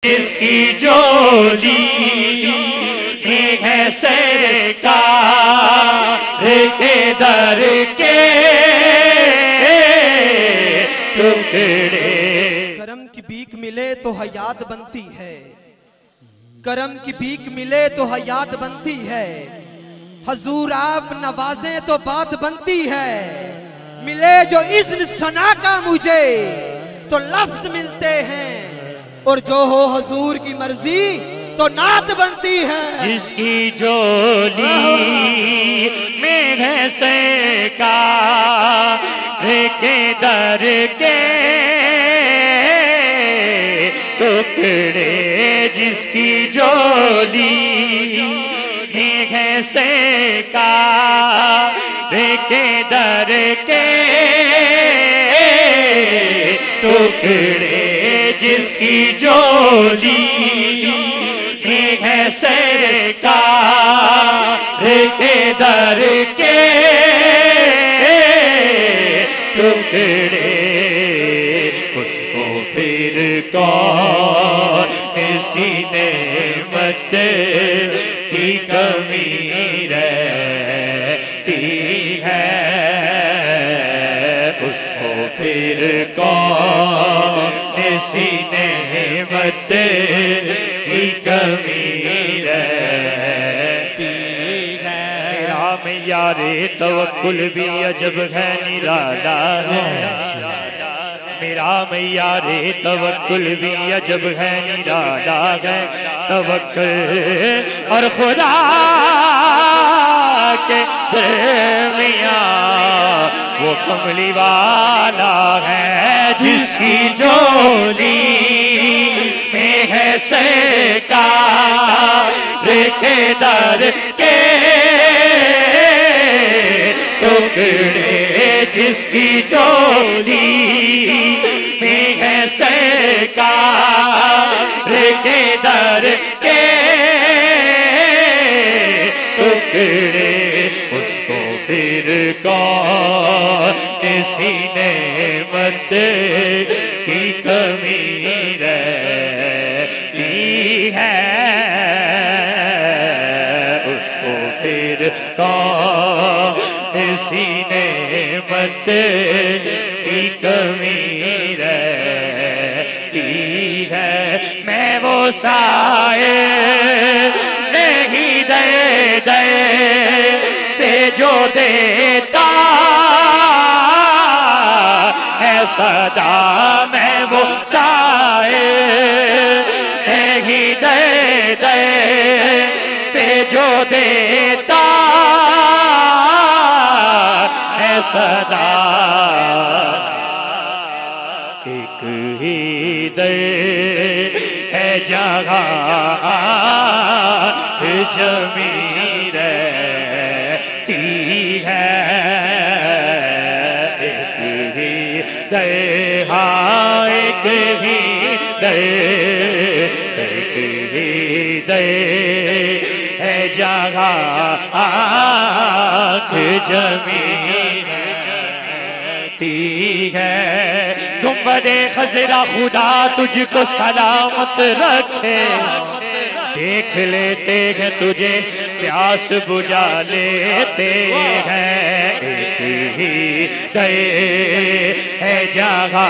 जिसकी जोड़ी है सरकार के दर के टुकड़े। करम की भीख मिले तो हयात बनती है, करम की भीख मिले तो हयात बनती है। हजूर आप नवाजें तो बात बनती है। मिले जो इज़्न सना का मुझे तो लफ्ज मिलते हैं, और जो हो हजूर की मर्जी तो नात बनती है। जिसकी जोड़ी में है सरकार के दर के टुकड़े। जिसकी जोड़ी में है सरकार के दर के टुकड़े। जिसकी जोड़ी है सरकार के दर के टुकड़े। उसको फिर कौन किसी नेमत की कमी रहती है। उसको फिर कौन किसी नेमत की कमी रहती है। मेरा में यारे तवक्कुल भी अजब है निराला है। मेरा मैया रे तवक्कुल भी अजब है निराला है। तवक्कुल और खुदा के दरमियां वो कमली वाला है। जिसकी जोड़ी में है सरकार के दर के टुकड़े। जिसकी जोड़ी में है सरकार के दर के टुकड़े। उसको फिर कौन किसी नेमत की कमी रहती है। उसको फिर कौन किसी नेमत की कमी रहती है। मैं वो साए नहीं दे जो देता है सदा। मैं वो साए नहीं दे जो देता है सदा। एक ही दे है जगह जमीन रहती है। एक ही दे एक ही दे एक ही दे है जगह जमीन रहती है। गुंबदे खजरा खुदा तुझको सलामत रखे। देख लेते हैं तुझे प्यास बुझा लेते हैं। एक ही गए है जगह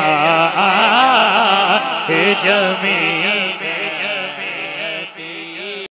जमीन